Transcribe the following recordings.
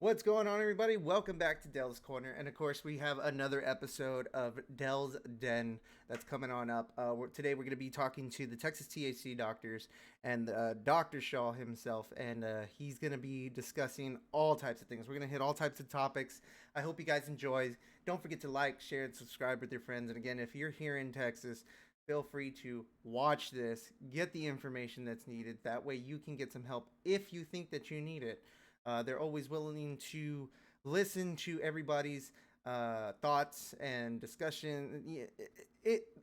What's going on, everybody? Welcome back to Dell's Corner. And of course, we have another episode of Dell's Den that's coming on up. Today, we're going to be talking to the Texas THC doctors and Dr. Shaw himself. And he's going to be discussing all types of things. We're going to hit all types of topics. I hope you guys enjoy. Don't forget to like, share, and subscribe with your friends. And again, if you're here in Texas, feel free to watch this, get the information that's needed. That way, you can get some help if you think that you need it. They're always willing to listen to everybody's thoughts and discussion.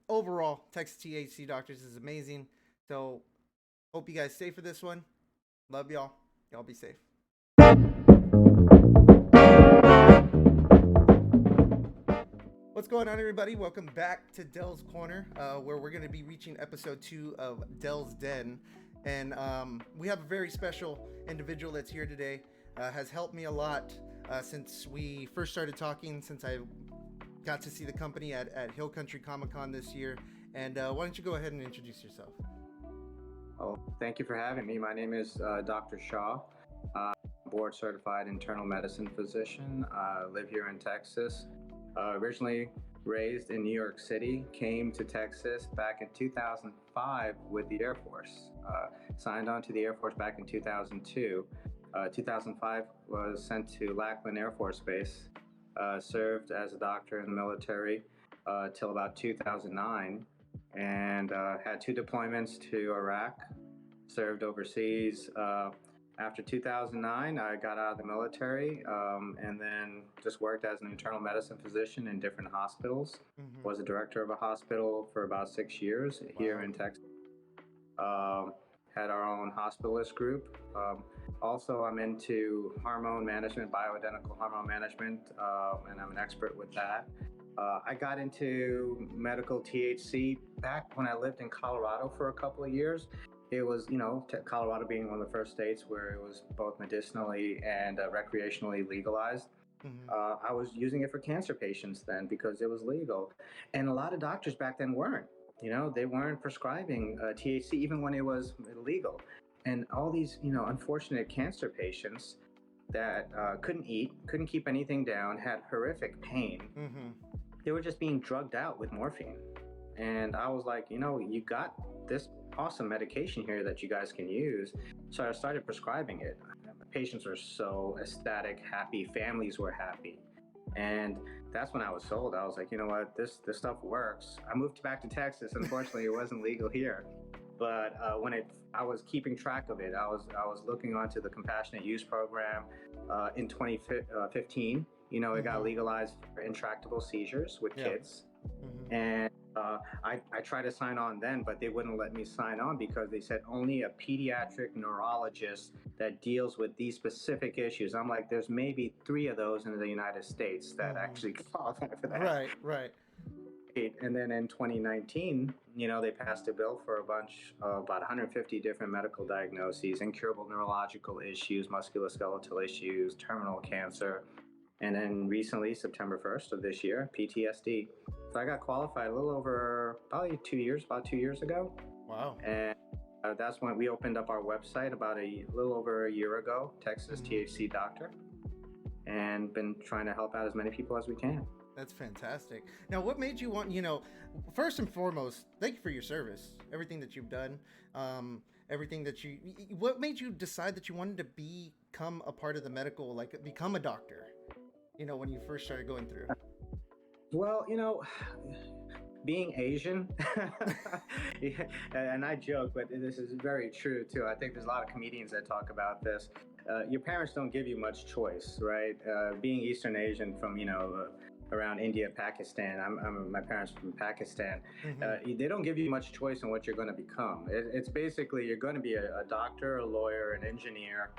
Overall, Texas THC Doctors is amazing. So hope you guys stay for this one. Love y'all. Y'all be safe. What's going on, everybody? Welcome back to Dell's Corner, where we're going to be reaching episode 2 of Dell's Den. And we have a very special individual that's here today. Has helped me a lot since we first started talking, since I got to see the company at Hill Country Comic Con this year. And why don't you go ahead and introduce yourself? Oh, thank you for having me. My name is Dr. Shaw, board certified internal medicine physician. Live here in Texas. Originally raised in New York City, came to Texas back in 2005 with the Air Force. Signed on to the Air Force back in 2002. 2005 was sent to Lackland Air Force Base. Served as a doctor in the military till about 2009, and had 2 deployments to Iraq. Served overseas. After 2009, I got out of the military and then just worked as an internal medicine physician in different hospitals. Mm-hmm. Was a director of a hospital for about 6 years here in Texas. Had our own hospitalist group. Also, I'm into hormone management, bioidentical hormone management, and I'm an expert with that. I got into medical THC back when I lived in Colorado for a couple of years. It was, Colorado being one of the first states where it was both medicinally and recreationally legalized. Mm-hmm. I was using it for cancer patients then because it was legal. And a lot of doctors back then weren't. They weren't prescribing THC even when it was illegal. And all these, unfortunate cancer patients that couldn't eat, couldn't keep anything down, had horrific pain. Mm-hmm. They were just being drugged out with morphine. And I was like, you got this awesome medication here that you guys can use. So I started prescribing it. Patients were so ecstatic, happy, families were happy. And that's when I was sold. I was like, you know what, this stuff works. I moved back to Texas. Unfortunately, it wasn't legal here. But I was keeping track of it. I was looking onto the compassionate use program in 2015. It got legalized for intractable seizures with kids. Mm-hmm. And I tried to sign on then, but they wouldn't let me sign on because they said only a pediatric neurologist that deals with these specific issues. I'm like, there's maybe 3 of those in the United States that actually qualify for that. Right. And then in 2019, they passed a bill for about 150 different medical diagnoses, incurable neurological issues, musculoskeletal issues, terminal cancer. And then recently, September 1st of this year, PTSD. So I got qualified a little over about 2 years ago. Wow. And that's when we opened up our website about a little over a year ago, texasTHCdoctor, and been trying to help out as many people as we can. That's fantastic. Now, what made you want, first and foremost, thank you for your service, everything that you've done, what made you decide that you wanted to become a part of the medical, like become a doctor, when you first started going through? Well, being Asian, and I joke, but this is very true too. I think there's a lot of comedians that talk about this. Your parents don't give you much choice, right? Being Eastern Asian from, around India, Pakistan. My parents are from Pakistan. Mm-hmm. They don't give you much choice in what you're going to become. It's basically you're going to be a doctor, a lawyer, an engineer.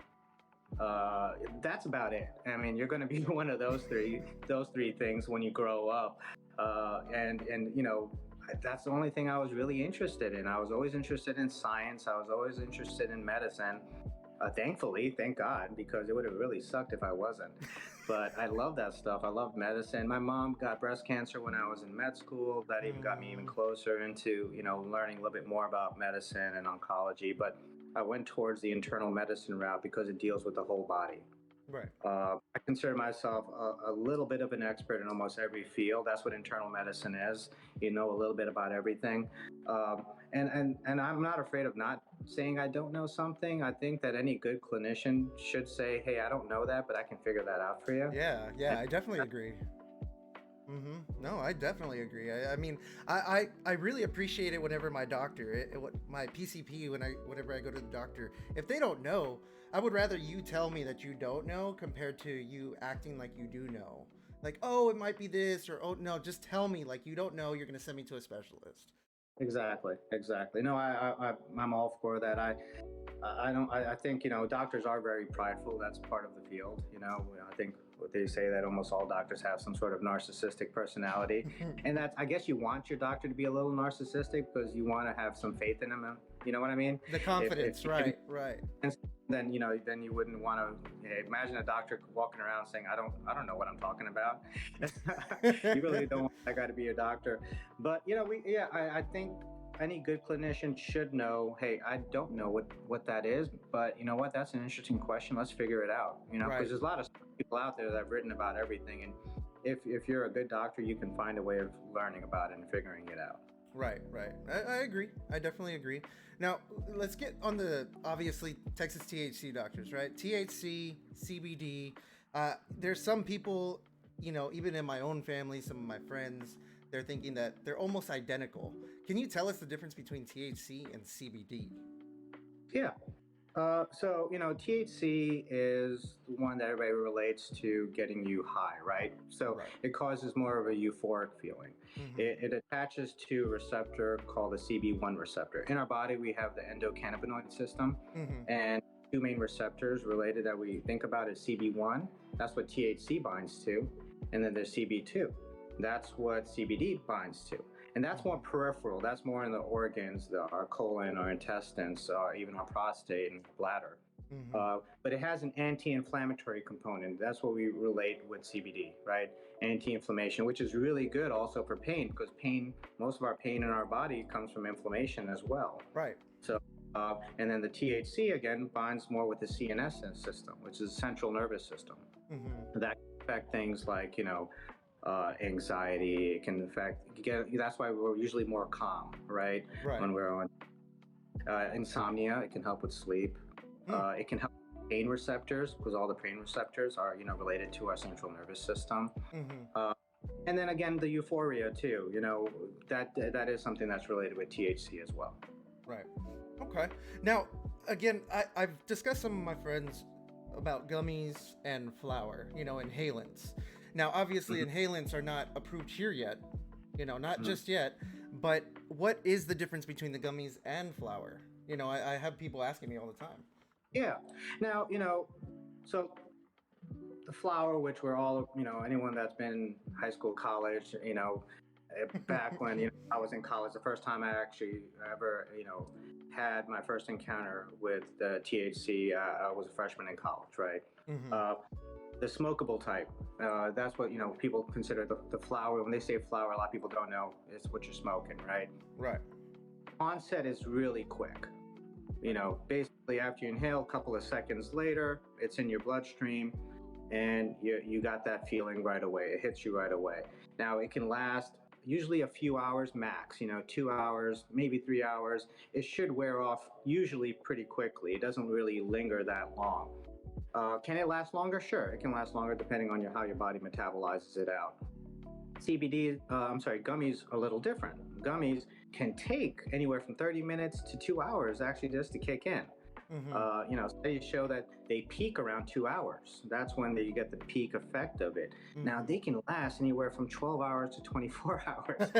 That's about it. I mean, you're going to be one of those three things when you grow up. And that's the only thing I was really interested in. I was always interested in science. I was always interested in medicine. Thankfully, thank God, because it would have really sucked if I wasn't. But I love that stuff. I love medicine. My mom got breast cancer when I was in med school. That even got me even closer into, learning a little bit more about medicine and oncology. But I went towards the internal medicine route because it deals with the whole body. Right. I consider myself a little bit of an expert in almost every field. That's what internal medicine is. You know a little bit about everything. Um, and I'm not afraid of not saying I don't know something. I think that any good clinician should say, hey, I don't know that, but I can figure that out for you. Yeah, yeah, And I definitely agree. No, I definitely agree. I mean, I really appreciate it whenever my doctor, my PCP, whenever I go to the doctor, if they don't know, I would rather you tell me that you don't know compared to you acting like you do know. Like, oh, it might be this, or oh no, just tell me like you don't know. You're gonna send me to a specialist. exactly, exactly. No, I'm all for that. I don't. I think doctors are very prideful. That's part of the field. I think what they say that almost all doctors have some sort of narcissistic personality, and that's I guess you want your doctor to be a little narcissistic because you want to have some faith in him. You know what I mean? The If confidence, you right, right. then then you wouldn't want to imagine a doctor walking around saying I don't know what I'm talking about. You really don't want that guy to be your doctor. But I think any good clinician should know, hey, I don't know what that is, but you know what, that's an interesting question, let's figure it out, Right. because there's a lot of people out there that have written about everything, and if you're a good doctor, you can find a way of learning about it and figuring it out. Right, right. I agree. I definitely agree. Now, let's get on the obviously Texas THC doctors, right? THC, CBD. There's some people, even in my own family, some of my friends, they're thinking that they're almost identical. Can you tell us the difference between THC and CBD? Yeah. THC is the one that everybody relates to getting you high, right? So Right. it causes more of a euphoric feeling. Mm-hmm. It attaches to a receptor called the CB1 receptor. In our body, we have the endocannabinoid system, Mm-hmm. and two main receptors related that we think about is CB1. That's what THC binds to, and then there's CB2. That's what CBD binds to. And that's more peripheral. That's more in the organs, our colon, our intestines, even our prostate and bladder. Mm-hmm. But it has an anti-inflammatory component. That's what we relate with CBD, right? Anti-inflammation, which is really good also for pain, because most of our pain in our body comes from inflammation as well. Right. So, and then the THC again binds more with the CNS system, which is the central nervous system. Mm-hmm. That can affect things like anxiety. It can affect. That's why we're usually more calm, right? Right. When we're on insomnia, it can help with sleep. It can help with pain receptors because all the pain receptors are related to our central nervous system. Mm-hmm. And then again, the euphoria too. That is something that's related with THC as well. Right. Okay. Now, again, I've discussed some of my friends about gummies and flour, inhalants. Now, obviously, inhalants are not approved here yet, not just yet. But what is the difference between the gummies and flour? I have people asking me all the time. Yeah. Now, so the flour, which we're all, anyone that's been in high school, college, back when I was in college, the first time I actually ever, had my first encounter with the THC, I was a freshman in college, right? Mm-hmm. The smokable type, that's what people consider the flour. When they say flour, a lot of people don't know it's what you're smoking, right? Right. Onset is really quick. Basically after you inhale, a couple of seconds later, it's in your bloodstream, and you got that feeling right away. It hits you right away. Now it can last usually a few hours max, 2 hours, maybe 3 hours. It should wear off usually pretty quickly. It doesn't really linger that long. Can it last longer? Sure, it can last longer depending on how your body metabolizes it out. Gummies are a little different. Gummies can take anywhere from 30 minutes to 2 hours actually just to kick in. Mm-hmm. Studies show that they peak around 2 hours. That's when you get the peak effect of it. Mm-hmm. Now they can last anywhere from 12 hours to 24 hours.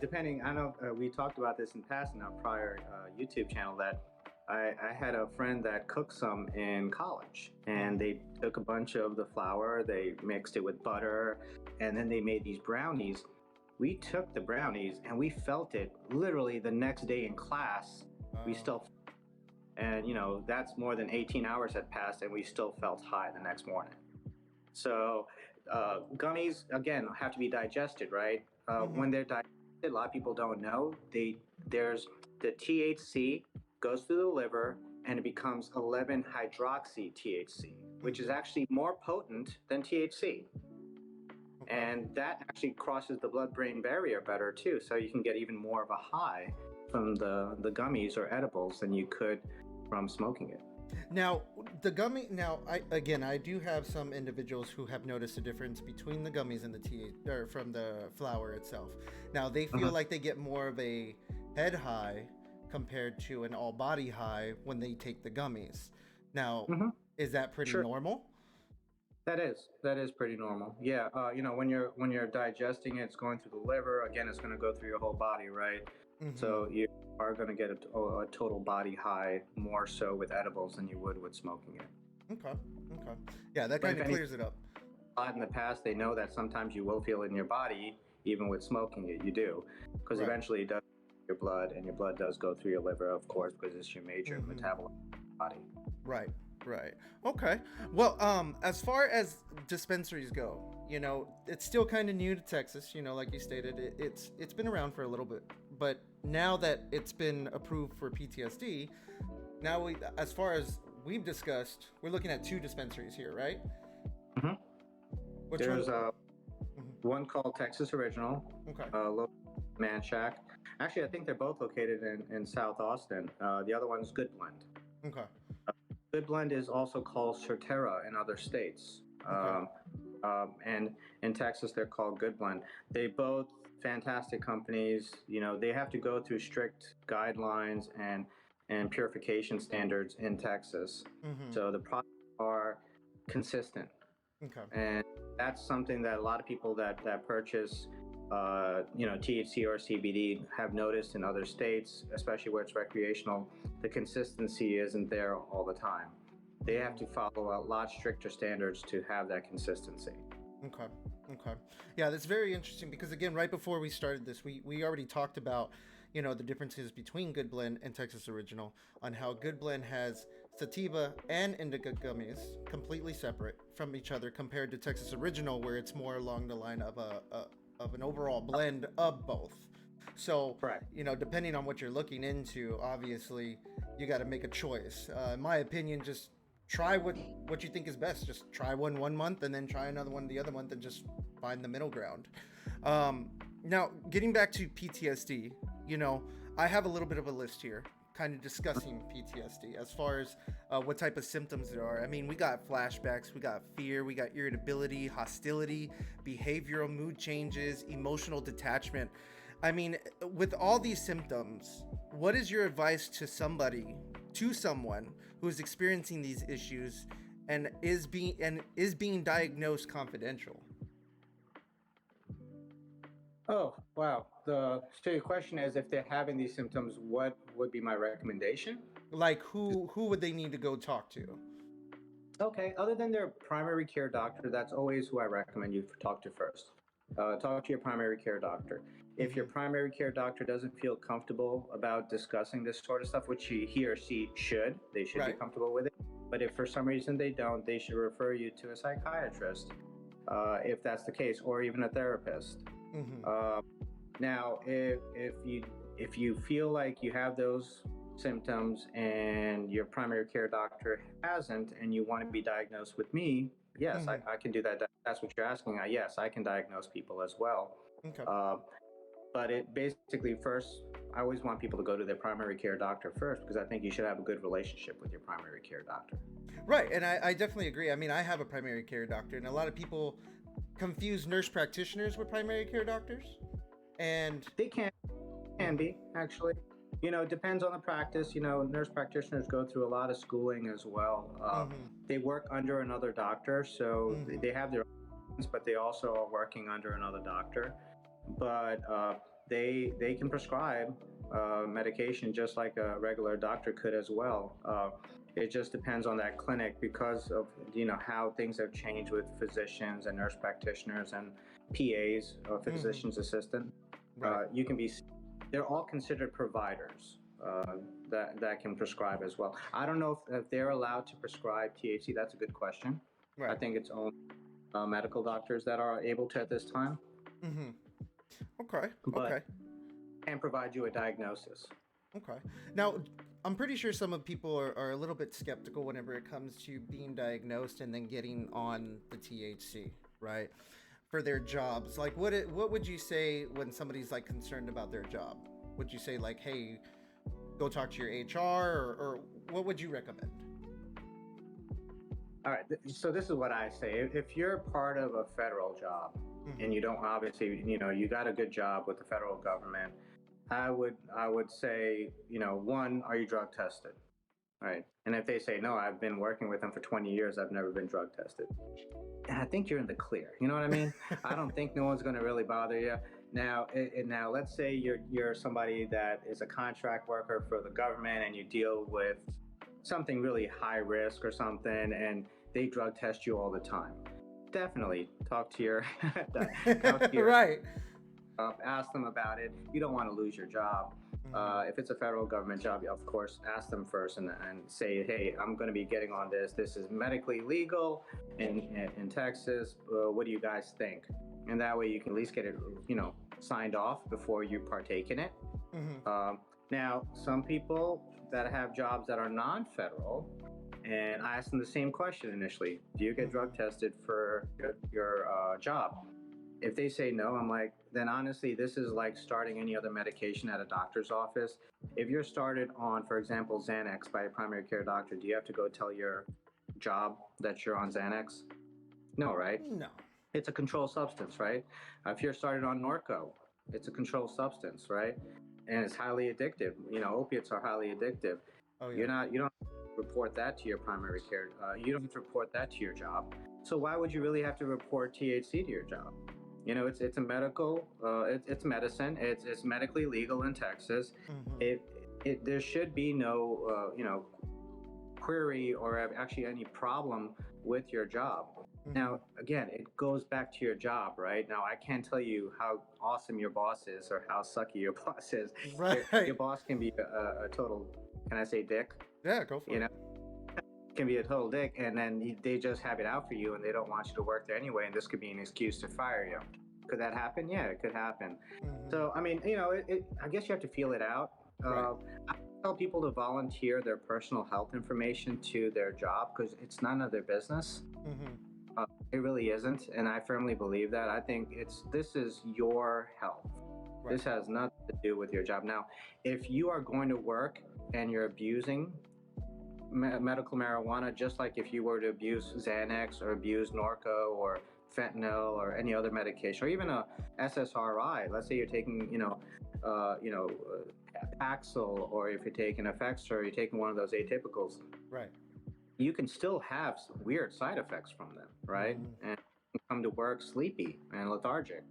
Depending. I know we talked about this in past in our prior YouTube channel that I had a friend that cooked some in college, and they took a bunch of the flour, they mixed it with butter, and then they made these brownies. We took the brownies and we felt it literally the next day in class. We still, and that's more than 18 hours had passed, and we still felt high the next morning. So gummies again have to be digested, right? When they're digested, a lot of people don't know there's the THC goes through the liver and it becomes 11 hydroxy THC. which is actually more potent than THC. Okay. And that actually crosses the blood-brain barrier better too. So you can get even more of a high from the gummies or edibles than you could from smoking it. Now, I do have some individuals who have noticed a difference between the gummies and the or from the flower itself. Now, they feel like they get more of a head high compared to an all-body high when they take the gummies. Now, is that pretty normal? That is pretty normal. Yeah, when you're digesting it, it's going through the liver. Again, it's going to go through your whole body, right? So you are going to get a total body high more so with edibles than you would with smoking it. Okay. Yeah, that kind of clears it up. In the past, they know that sometimes you will feel it in your body, even with smoking it. You do, because eventually it does your blood, and your blood does go through your liver, of course, because it's your major metabolite in the body. Right. Okay. Well, as far as dispensaries go, it's still kind of new to Texas. Like you stated, it's been around for a little bit, but now that it's been approved for PTSD, now as far as we've discussed, we're looking at 2 dispensaries here, right? There's one called Texas Original, local Man Shack. Actually, I think they're both located in South Austin. The other one's Good Blend. Okay. Good Blend is also called Certera in other states. And in Texas, they're called Good Blend. They both fantastic companies. They have to go through strict guidelines and purification standards in Texas. So the products are consistent. Okay. And that's something that a lot of people that purchase THC or CBD have noticed in other states, especially where it's recreational. The consistency isn't there all the time. They have to follow a lot stricter standards to have that consistency. Okay. Yeah, that's very interesting because, again, right before we started this, we already talked about, the differences between Good Blend and Texas Original, on how Good Blend has sativa and indica gummies completely separate from each other compared to Texas Original, where it's more along the line of an overall blend of both. So, depending on what you're looking into, obviously, you got to make a choice. In my opinion, just try what you think is best. Just try one month and then try another one the other month and just find the middle ground. Now, getting back to PTSD, I have a little bit of a list here kind of discussing PTSD as far as what type of symptoms there are. I mean, we got flashbacks, we got fear, we got irritability, hostility, behavioral mood changes, emotional detachment. I mean, with all these symptoms, what is your advice to someone who is experiencing these issues and is being diagnosed confidential? Oh, wow. So your question is, if they're having these symptoms, what would be my recommendation? Like who would they need to go talk to? Okay, other than their primary care doctor, that's always who I recommend you talk to first. Talk to your primary care doctor. If your primary care doctor doesn't feel comfortable about discussing this sort of stuff, which he or she should, they should be comfortable with it. But if for some reason they don't, they should refer you to a psychiatrist, if that's the case, or even a therapist. Now, if you feel like you have those symptoms and your primary care doctor hasn't, and you want to be diagnosed with me, yes, I can do that. That's what you're asking. Yes, I can diagnose people as well. Okay. But it basically, first, I always want people to go to their primary care doctor first, because I think you should have a good relationship with your primary care doctor. Right, and I definitely agree. I mean, I have a primary care doctor, and a lot of people confuse nurse practitioners with primary care doctors, and they can be, actually. It depends on the practice. Nurse practitioners go through a lot of schooling as well. They work under another doctor, so they have their own, but they also are working under another doctor. But they can prescribe medication just like a regular doctor could as well. It just depends on that clinic, because of how things have changed with physicians and nurse practitioners and PAs, or physician's assistant. They're all considered providers that can prescribe as well. I don't know if they're allowed to prescribe THC. That's a good question. I think it's only medical doctors that are able to at this time. Okay. But can provide you a diagnosis. Okay. Now, I'm pretty sure some of people are a little bit skeptical whenever it comes to being diagnosed and then getting on the THC, right? For their jobs. Like what would you say when somebody's like concerned about their job? Would you say like, hey, go talk to your HR, or what would you recommend? All right. So this is what I say. If you're part of a federal job Mm-hmm. and you don't obviously, you got a good job with the federal government, I would say, one, are you drug tested? Right. And if they say no, I've been working with them for 20 years, I've never been drug tested. And I think you're in the clear. You know what I mean? I don't think no one's going to really bother you. Now, let's say you're somebody that is a contract worker for the government and you deal with something really high risk or something, and they drug test you all the time. Definitely talk to your Right. ask them about it. You don't want to lose your job. Mm-hmm. If it's a federal government job, of course, ask them first and say, hey, I'm going to be getting on this. This is medically legal in Texas. What do you guys think? And that way you can at least get it, signed off before you partake in it. Mm-hmm. Now, some people that have jobs that are non-federal, and I asked them the same question initially: do you get drug tested for your job? If they say no, I'm like, then honestly, this is like starting any other medication at a doctor's office. If you're started on, for example, Xanax by a primary care doctor, do you have to go tell your job that you're on Xanax? No, right? No. It's a controlled substance, right? If you're started on Norco, it's a controlled substance, right? And it's highly addictive. Opiates are highly addictive. Oh yeah. You don't report that to your primary care. You don't have to report that to your job. So why would you really have to report THC to your job? It's a medical, it's medicine. It's medically legal in Texas. Mm-hmm. There should be no query or actually any problem with your job. Mm-hmm. Now, again, it goes back to your job, right? Now, I can't tell you how awesome your boss is or how sucky your boss is. Right. Your boss can be a total, can I say dick? Yeah, go for it. Can be a total dick, and then they just have it out for you and they don't want you to work there anyway, and this could be an excuse to fire you. Could that happen? Yeah, it could happen. Mm-hmm. So, I mean, I guess you have to feel it out. Right. I tell people to volunteer their personal health information to their job because it's none of their business. Mm-hmm. It really isn't, and I firmly believe that. I think this is your health. Right. This has nothing to do with your job. Now, if you are going to work and you're abusing medical marijuana, just like if you were to abuse Xanax or abuse Norco or fentanyl or any other medication, or even a SSRI. Let's say you're taking, Paxil, or if you're taking Effexor, or you're taking one of those atypicals. Right. You can still have weird side effects from them, right? Mm-hmm. And come to work sleepy and lethargic.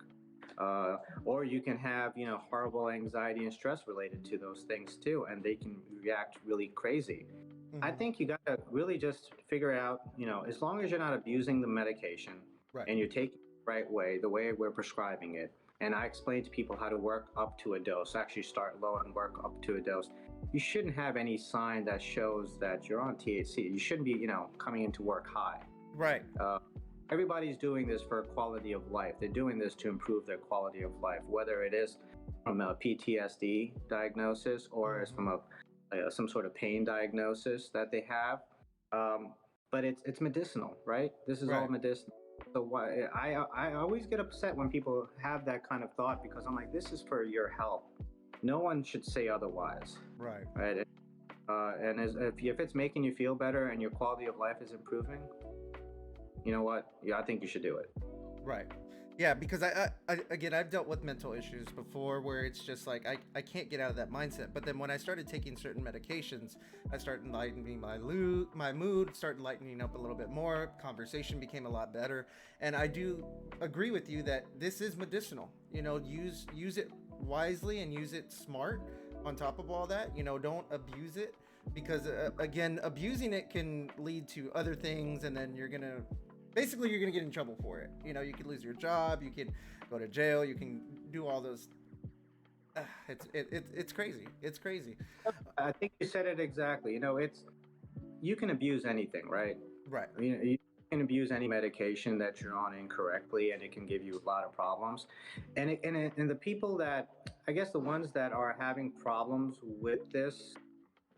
Or you can have, horrible anxiety and stress related to those things too, and they can react really crazy. Mm-hmm. I think you got to really just figure out, as long as you're not abusing the medication, right, and you're taking it the right way, the way we're prescribing it. And I explain to people how to work up to a dose, actually start low and work up to a dose. You shouldn't have any sign that shows that you're on THC. You shouldn't be, coming into work high. Right. Everybody's doing this for quality of life. They're doing this to improve their quality of life, whether it is from a PTSD diagnosis or it's from some sort of pain diagnosis that they have. But it's medicinal, right? This is all medicinal. So why I always get upset when people have that kind of thought, because I'm like, this is for your health. No one should say otherwise. Right. Right. And if it's making you feel better and your quality of life is improving, you know what? Yeah, I think you should do it. Right. Yeah, because I've dealt with mental issues before where it's just like I can't get out of that mindset. But then when I started taking certain medications, I started lightening my mood, started lightening up a little bit more. Conversation became a lot better. And I do agree with you that this is medicinal. Use it wisely and use it smart on top of all that. Don't abuse it, because again, abusing it can lead to other things, and then you're going to get in trouble for it. You could lose your job, you could go to jail, you can do all those. It's crazy. It's crazy. I think you said it exactly. You can abuse anything, right? Right. You can abuse any medication that you're on incorrectly, and it can give you a lot of problems. And the people that, I guess the ones that are having problems with this,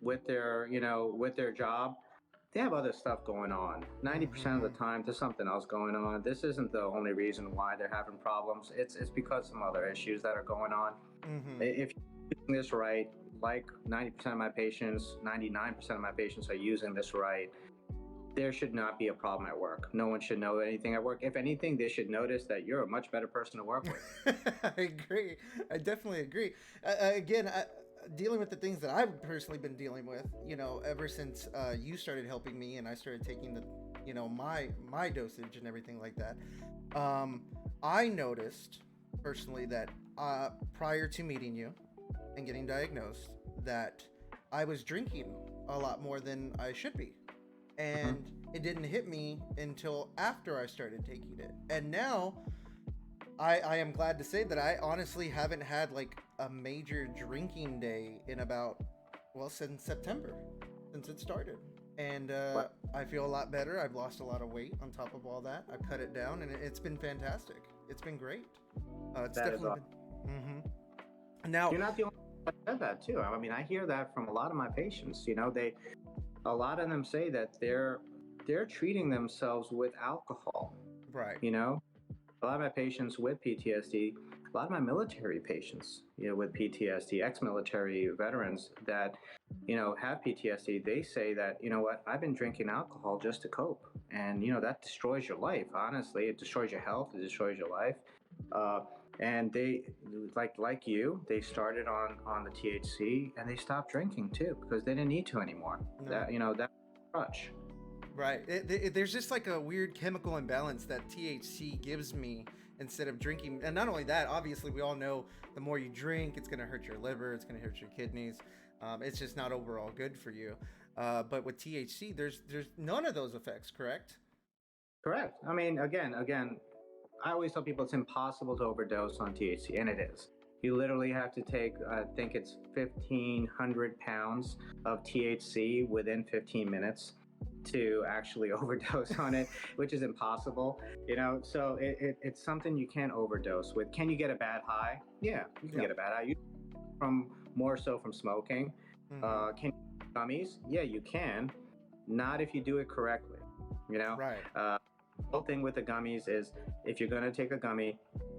with their, with their job, they have other stuff going on. 90% of the time, there's something else going on. This isn't the only reason why they're having problems. It's because some other issues that are going on. If you're doing this right, like 90% of my patients, 99% of my patients are using this right, there should not be a problem at work. No one should know anything at work. If anything, they should notice that you're a much better person to work with. I agree. I definitely agree. Again, dealing with the things that I've personally been dealing with, ever since you started helping me and I started taking the, my dosage and everything like that. I noticed personally that prior to meeting you and getting diagnosed, that I was drinking a lot more than I should be. And it didn't hit me until after I started taking it. And now I am glad to say that I honestly haven't had like a major drinking day in about, since September, since it started. And I feel a lot better. I've lost a lot of weight on top of all that. I've cut it down, and it's been fantastic. It's been great. It's That is definitely awesome. been... Now, You're not the only one that said that too. I mean, I hear that from a lot of my patients. A lot of them say that they're treating themselves with alcohol. right. A lot of my patients with PTSD, a lot of my military patients, with PTSD, ex-military veterans that, have PTSD, they say that, what, I've been drinking alcohol just to cope. And, that destroys your life. Honestly, it destroys your health. It destroys your life. And they, like you, they started on the THC and they stopped drinking too, because they didn't need to anymore. No. That crutch. Right. There's just like a weird chemical imbalance that THC gives me instead of drinking. And not only that, obviously we all know the more you drink, it's going to hurt your liver, it's going to hurt your kidneys. It's just not overall good for you. But with THC, there's none of those effects, correct? Correct. I mean, again, I always tell people it's impossible to overdose on THC, and it is. You literally have to take, I think it's 1,500 pounds of THC within 15 minutes to actually overdose on it, which is impossible. So it's something you can't overdose with. Can you get a bad high? Yeah, you can get a bad high. More so from smoking. Can you get gummies? Yeah, you can. Not if you do it correctly. Right. The whole thing with the gummies is, if you're going to take a gummy,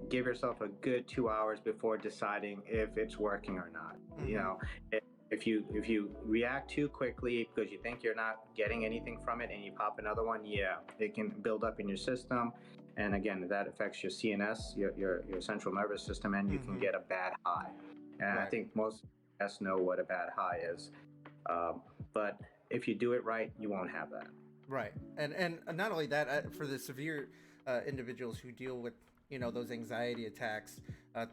give yourself a good 2 hours before deciding if it's working or not. If you react too quickly because you think you're not getting anything from it and you pop another one, it can build up in your system, and again, that affects your CNS, your central nervous system, and you can get a bad high. And Right. I think most of us know what a bad high is, but if you do it right, you won't have that. Right. And not only that, for the severe individuals who deal with those anxiety attacks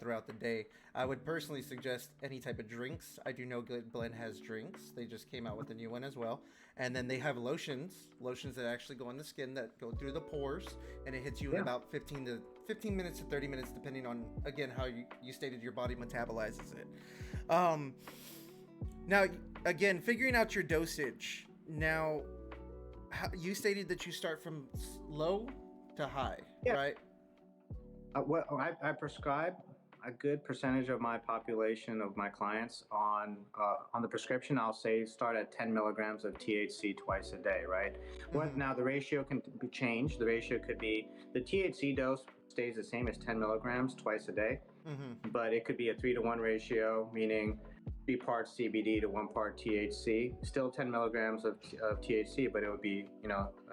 throughout the day, I would personally suggest any type of drinks. I do know Good Blend has drinks. They just came out with a new one as well. And then they have lotions that actually go on the skin, that go through the pores, and it hits you in about 15 minutes to 30 minutes, depending on, again, how you stated your body metabolizes it. Now, again, figuring out your dosage. Now, you stated that you start from low to high, right? I prescribe a good percentage of my population, of my clients, on the prescription. I'll say start at 10 milligrams of THC twice a day, right? Now the ratio can be changed. The ratio could be, the THC dose stays the same as 10 milligrams twice a day, but it could be a 3-to-1 ratio, meaning 3 parts CBD to 1 part THC. Still 10 milligrams of THC, but it would be,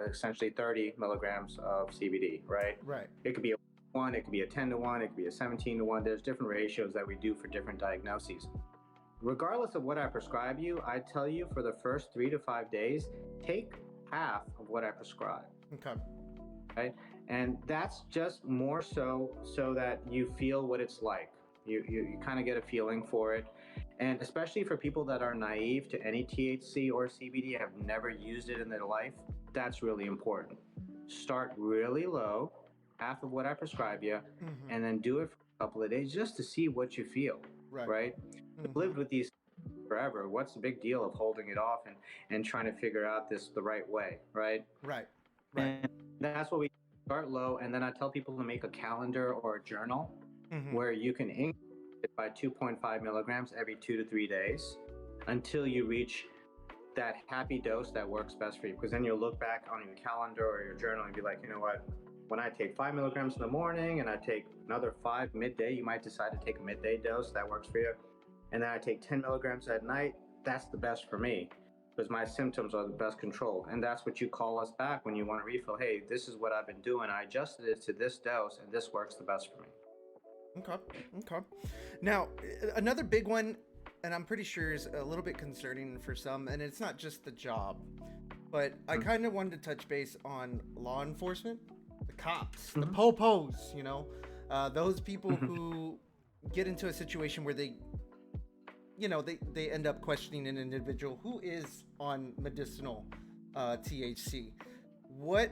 essentially 30 milligrams of CBD, right? Right. It could be a 1, it could be a 10-to-1, it could be a 17-to-1. There's different ratios that we do for different diagnoses. Regardless of what I prescribe you, I tell you, for the first 3 to 5 days, take half of what I prescribe. Okay. Right? And that's just more so that you feel what it's like. You kind of get a feeling for it. And especially for people that are naive to any THC or CBD, have never used it in their life, that's really important. Start really low, half of what I prescribe you, and then do it for a couple of days just to see what you feel, right? I've lived with these forever. What's the big deal of holding it off and trying to figure out this the right way, right? Right. And that's what we start low, and then I tell people to make a calendar or a journal where you can increase it by 2.5 milligrams every 2 to 3 days until you reach that happy dose that works best for you. Because then you'll look back on your calendar or your journal and be like, you know what? When I take 5 milligrams in the morning and I take another 5 midday, you might decide to take a midday dose that works for you. And then I take 10 milligrams at night. That's the best for me because my symptoms are the best control. And that's what you call us back when you want to refill. Hey, this is what I've been doing. I adjusted it to this dose and this works the best for me. Okay. Now, another big one, and I'm pretty sure is a little bit concerning for some, and it's not just the job, but I kind of wanted to touch base on law enforcement, the cops, the popos, those people who get into a situation where they end up questioning an individual who is on medicinal THC. What,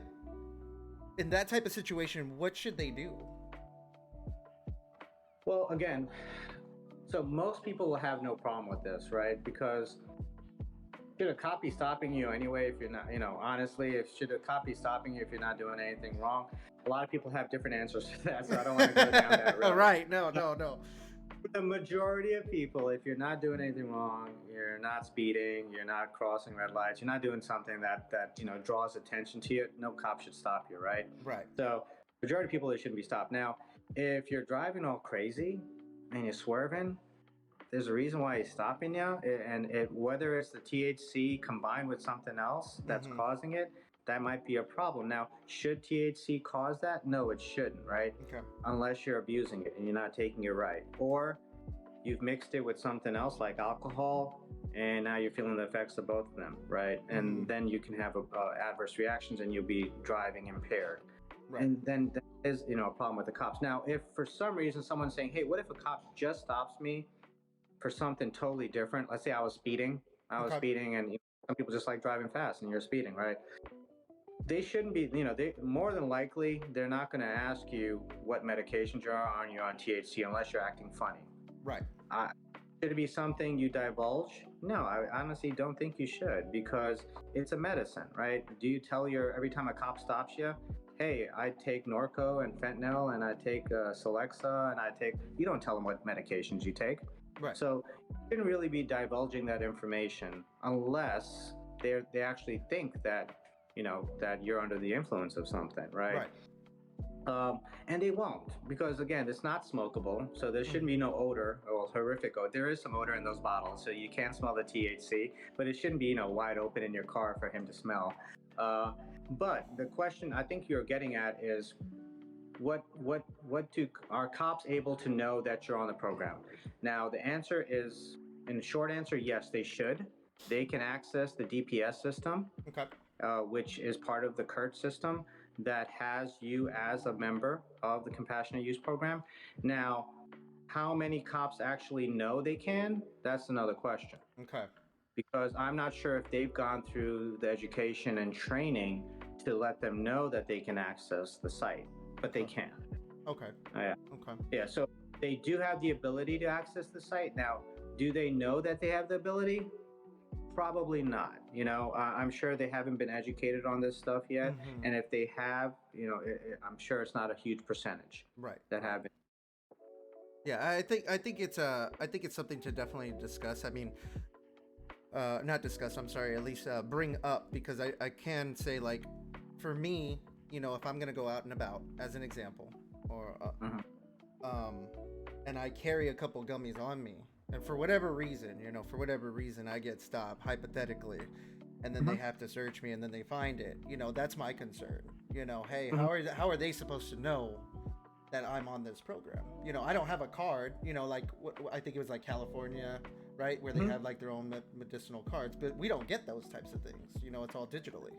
in that type of situation, what should they do? Well, again, so most people will have no problem with this, right? Because should a cop be stopping you anyway if you're not, honestly, should a cop be stopping you if you're not doing anything wrong? A lot of people have different answers to that, so I don't want to go down that road. Right, no. The majority of people, if you're not doing anything wrong, you're not speeding, you're not crossing red lights, you're not doing something that draws attention to you, no cop should stop you, right? Right. So majority of people, they shouldn't be stopped. Now, if you're driving all crazy and you're swerving, there's a reason why he's stopping you, and whether it's the THC combined with something else that's causing it, that might be a problem. Now, should THC cause that? No, it shouldn't, right? Okay. Unless you're abusing it and you're not taking it right. Or you've mixed it with something else like alcohol, and now you're feeling the effects of both of them, right? And then you can have adverse reactions and you'll be driving impaired. Right. And then that is, a problem with the cops. Now, if for some reason someone's saying, hey, what if a cop just stops me for something totally different? Let's say I was speeding. And some people just like driving fast and you're speeding, right? They shouldn't be, they more than likely, they're not going to ask you what medications you're on THC unless you're acting funny. Right. Should it be something you divulge? No, I honestly don't think you should, because it's a medicine, right? Do you tell every time a cop stops you, hey, I take Norco and fentanyl and I take Celexa and you don't tell them what medications you take. Right. So you shouldn't really be divulging that information unless they actually think that, that you're under the influence of something, right? And they won't, because again, it's not smokable, so there shouldn't be no odor or horrific odor. There is some odor in those bottles, so you can smell the THC, but it shouldn't be, wide open in your car for him to smell. But the question I think you're getting at is, are cops able to know that you're on the program? Now, the answer is, in the short answer, yes, they should. They can access the DPS system, which is part of the CURT system that has you as a member of the Compassionate Use Program. Now, how many cops actually know they can? That's another question. Okay. Because I'm not sure if they've gone through the education and training to let them know that they can access the site, but they can. Okay. Yeah. Okay. Yeah, so they do have the ability to access the site. Now, do they know that they have the ability? Probably not. I'm sure they haven't been educated on this stuff yet. And if they have, I'm sure it's not a huge percentage. Right. That haven't. Yeah, I think it's something to definitely discuss. I mean, not discuss, I'm sorry, at least bring up, because I can say, like, for me, if I'm gonna go out and about, as an example, or and I carry a couple gummies on me, and for whatever reason I get stopped, hypothetically, and then they have to search me and then they find it, that's my concern. Hey, how are they supposed to know that I'm on this program? I don't have a card, like I think it was like California, right, where they have like their own medicinal cards, but we don't get those types of things. It's all digitally.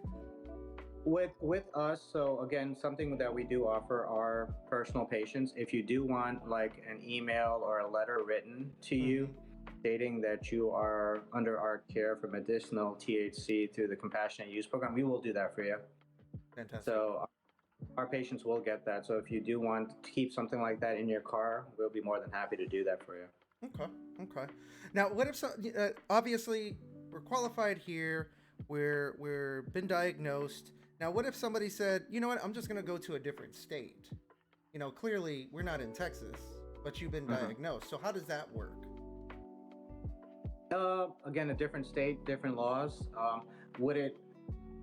With us, so again, something that we do offer our personal patients, if you do want like an email or a letter written to you stating that you are under our care for medicinal THC through the Compassionate Use Program, we will do that for you. Fantastic. So our patients will get that. So if you do want to keep something like that in your car, we'll be more than happy to do that for you. Okay. Now, what if obviously we're qualified here, we're been diagnosed. Now, what if somebody said, you know what, I'm just going to go to a different state? Clearly we're not in Texas, but you've been diagnosed. So how does that work? Again, a different state, different laws. Would it?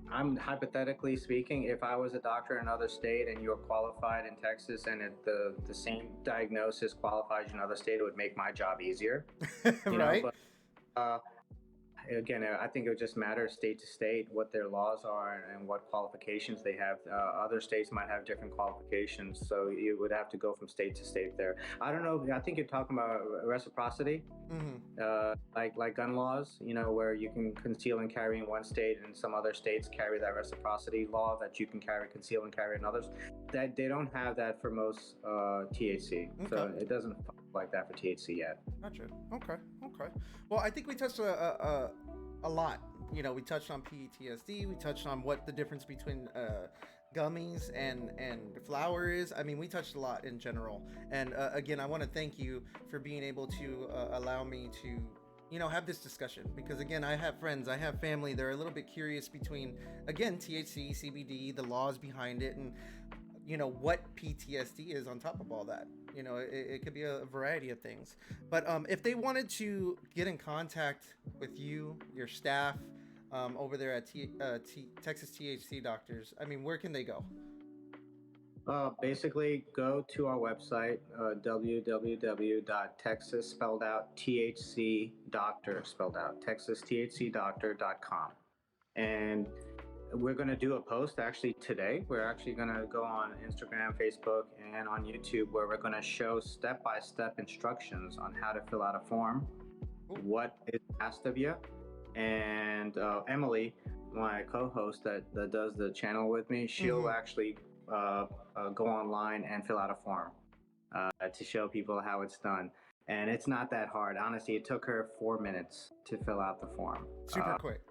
I'm hypothetically speaking, if I was a doctor in another state and you're qualified in Texas and the same diagnosis qualifies you in another state, it would make my job easier, you know. Right? But uh, again, I think it would just matter state to state what their laws are and what qualifications they have. Other states might have different qualifications, so you would have to go from state to state there. I don't know. I think you're talking about reciprocity, Mm-hmm. like gun laws. You know, where you can conceal and carry in one state, and some other states carry that reciprocity law that you can conceal and carry in others. That they don't have that for most THC, so Okay. it doesn't like that for THC yet. Gotcha. Okay. Okay. Well, I think we touched a lot. You know, we touched on PTSD. We touched on what the difference between gummies and flour is. I mean, we touched a lot in general. And again, I want to thank you for being able to allow me to, you know, have this discussion, because again, I have friends, I have family, they're a little bit curious between, again, THC, CBD, the laws behind it, and you know what PTSD is on top of all that. You know, it could be a variety of things. But if they wanted to get in contact with you, your staff, over there at Texas THC Doctors, I mean, where can they go? Basically, go to our website, www.texas spelled out THC doctor spelled out texasTHCdoctor.com, and we're going to do a post actually today. We're actually going to go on Instagram, Facebook, and on YouTube, where we're going to show step-by-step instructions on how to fill out a form, what is asked of you. And Emily, my co-host that does the channel with me, she'll actually go online and fill out a form to show people how it's done. And it's not that hard. Honestly, it took her 4 minutes to fill out the form. Super quick.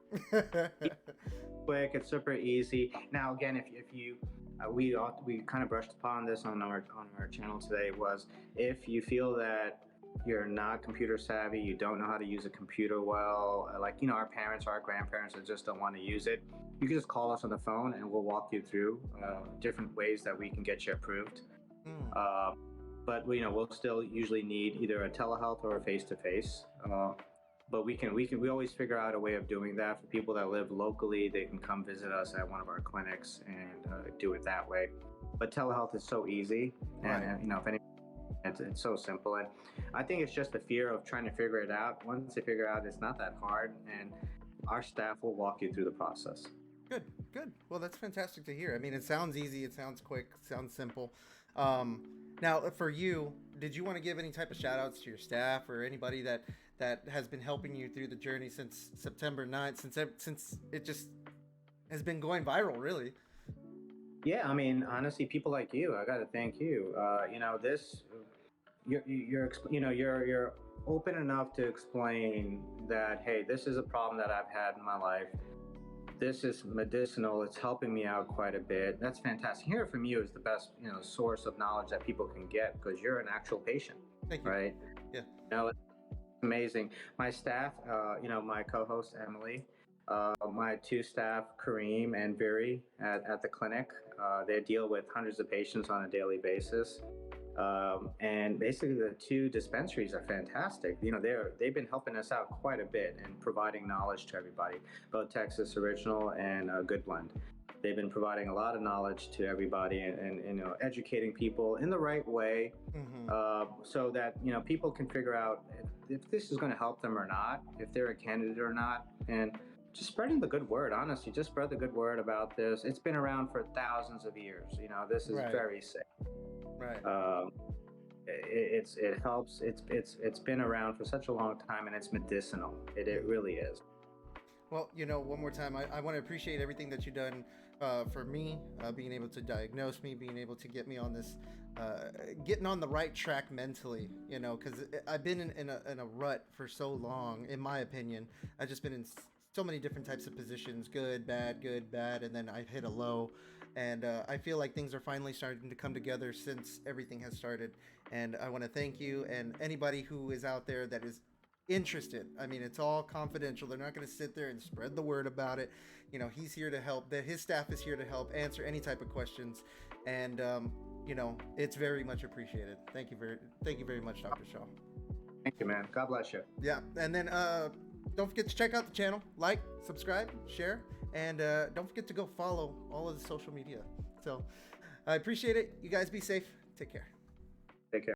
Quick, it's super easy. Now, again, if you we kind of brushed upon this on our channel today, was if you feel that you're not computer savvy, you don't know how to use a computer well, like, you know, our parents or our grandparents that just don't want to use it, you can just call us on the phone and we'll walk you through different ways that we can get you approved. But you know, we'll still usually need either a telehealth or a face-to-face. But we always figure out a way of doing that for people that live locally. They can come visit us at one of our clinics and do it that way. But telehealth is so easy, and you know, if any, it's so simple. And I think it's just the fear of trying to figure it out. Once they figure out, it's not that hard, and our staff will walk you through the process. Good, good. Well, that's fantastic to hear. I mean, it sounds easy, it sounds quick, it sounds simple. Now, for you, did you want to give any type of shout outs to your staff or anybody that has been helping you through the journey since September 9th, since it just has been going viral, really? Yeah, I mean, honestly, people like you, I got to thank you. You know, you're open enough to explain that, hey, this is a problem that I've had in my life. This is medicinal. It's helping me out quite a bit. That's fantastic. Hearing from you is the best, you know, source of knowledge that people can get, because you're an actual patient. Thank you. Right? Yeah. You know, it's amazing. My staff, you know, my co-host Emily, my two staff, Kareem and Viri, at the clinic, they deal with hundreds of patients on a daily basis. And basically, the two dispensaries are fantastic. You know, they've been helping us out quite a bit and providing knowledge to everybody, both Texas Original and Good Blend. They've been providing a lot of knowledge to everybody and you know, educating people in the right way, so that, you know, people can figure out if this is going to help them or not, if they're a candidate or not, and just spreading the good word. Honestly, just spread the good word about this. It's been around for thousands of years. You know, this is very safe. Right. It helps. It's been around for such a long time, and it's medicinal. It really is. Well, you know, one more time, I want to appreciate everything that you've done for me, being able to diagnose me, being able to get me on this, getting on the right track mentally, you know, because I've been in a rut for so long, in my opinion. I've just been in so many different types of positions, good, bad, and then I hit a low. And I feel like things are finally starting to come together since everything has started. And I want to thank you and anybody who is out there that is interested. I mean, it's all confidential. They're not going to sit there and spread the word about it. You know, he's here to help. His staff is here to help answer any type of questions. And, you know, it's very much appreciated. Thank you very much, Dr. Shaw. Thank you, man. God bless you. Yeah. And then don't forget to check out the channel, like, subscribe, share, and don't forget to go follow all of the social media. So I appreciate it. You guys be safe. Take care. Take care.